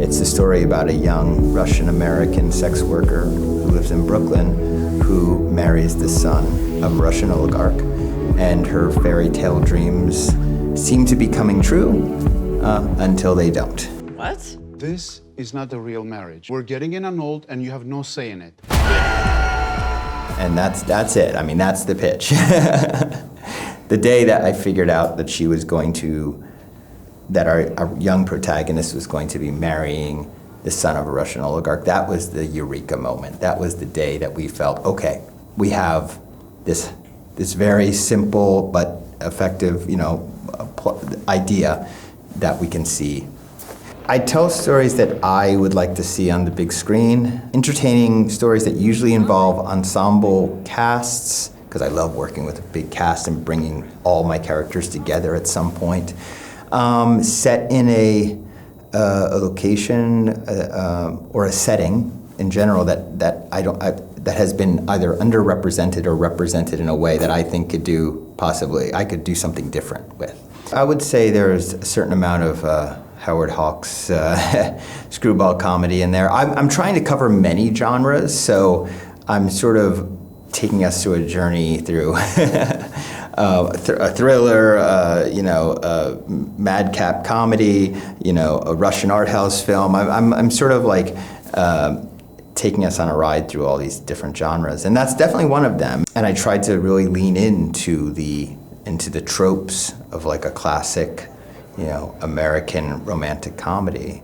It's a story about a young Russian-American sex worker who lives in Brooklyn who marries the son of a Russian oligarch, and her fairy tale dreams seem to be coming true until they don't. What? This is not a real marriage. We're getting an annulled and you have no say in it. And that's it. I mean, that's the pitch. The day that I figured out that she was going to, that our young protagonist was going to be marrying the son of a Russian oligarch, that was the eureka moment. That was the day that we felt, okay, we have this very simple but effective, idea that we can see. I tell stories that I would like to see on the big screen, entertaining stories that usually involve ensemble casts, because I love working with a big cast and bringing all my characters together at some point. Set in a location or a setting in general that has been either underrepresented or represented in a way that I think I could do something different with. I would say there's a certain amount of Howard Hawks screwball comedy in there. I'm trying to cover many genres, so I'm sort of taking us to a journey through a thriller, madcap comedy, a Russian art house film. I'm sort of like taking us on a ride through all these different genres, and that's definitely one of them. And I tried to really lean into the tropes of like a classic, American romantic comedy.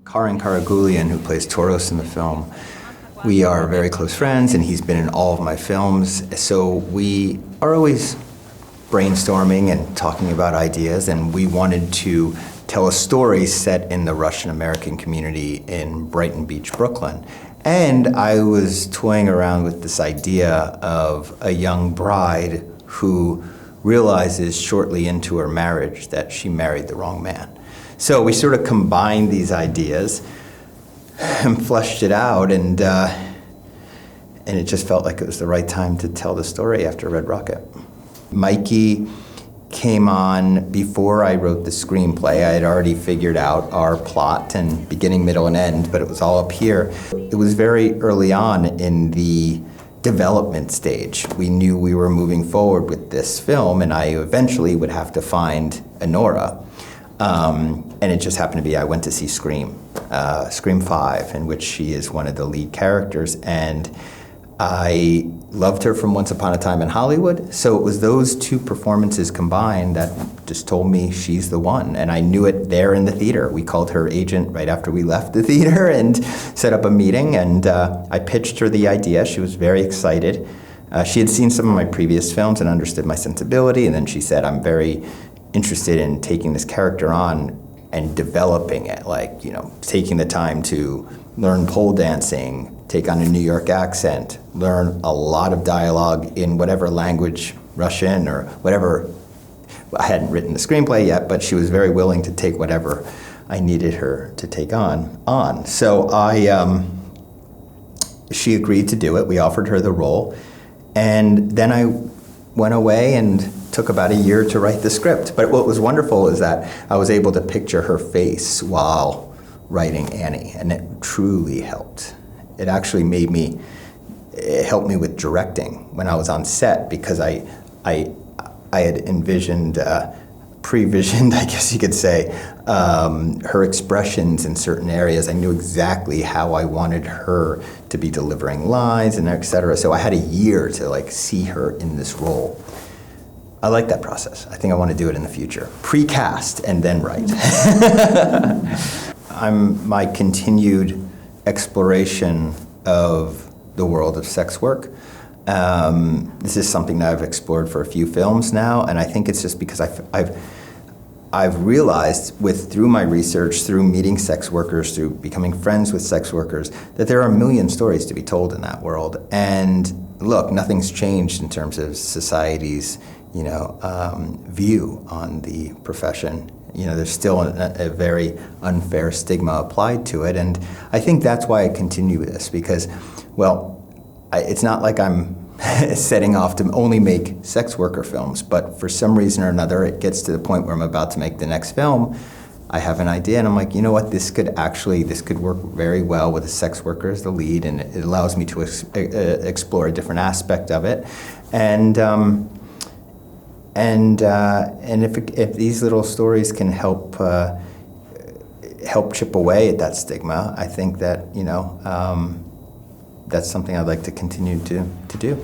Karan Karagulian, who plays Toros in the film, we are very close friends, and he's been in all of my films. So we are always brainstorming and talking about ideas, and we wanted to tell a story set in the Russian-American community in Brighton Beach, Brooklyn. And I was toying around with this idea of a young bride who realizes shortly into her marriage that she married the wrong man. So we sort of combined these ideas and fleshed it out, and it just felt like it was the right time to tell the story after Red Rocket. Mikey came on before I wrote the screenplay. I had already figured out our plot and beginning, middle, and end, but it was all up here. It was very early on in the development stage. We knew we were moving forward with this film, and I eventually would have to find Anora. And it just happened to be I went to see Scream 5, in which she is one of the lead characters, and I loved her from Once Upon a Time in Hollywood. So it was those two performances combined that just told me she's the one, and I knew it there in the theater. We called her agent right after we left the theater and set up a meeting, and I pitched her the idea. She was very excited. She had seen some of my previous films and understood my sensibility, and then she said, I'm very interested in taking this character on and developing it, taking the time to learn pole dancing, take on a New York accent, learn a lot of dialogue in whatever language, Russian or whatever. I hadn't written the screenplay yet, but she was very willing to take whatever I needed her to take on. So she agreed to do it. We offered her the role, and then I went away and took about a year to write the script. But what was wonderful is that I was able to picture her face while writing Annie, and it truly helped. It actually it helped me with directing when I was on set, because I had envisioned, pre-visioned, I guess you could say, her expressions in certain areas. I knew exactly how I wanted her to be delivering lines and et cetera. So I had a year to see her in this role. I like that process. I think I want to do it in the future. Pre-cast and then write. My continued exploration of the world of sex work. This is something that I've explored for a few films now, and I think it's just because I've realized through my research, through meeting sex workers, through becoming friends with sex workers, that there are a million stories to be told in that world. And look, nothing's changed in terms of society's view on the profession. There's still a very unfair stigma applied to it, and I think that's why I continue this, because, it's not like I'm setting off to only make sex worker films, but for some reason or another, it gets to the point where I'm about to make the next film. I have an idea, and I'm like, you know what, this could work very well with a sex worker as the lead, and it allows me to explore a different aspect of it. And if these little stories can help chip away at that stigma, I think that, that's something I'd like to continue to do.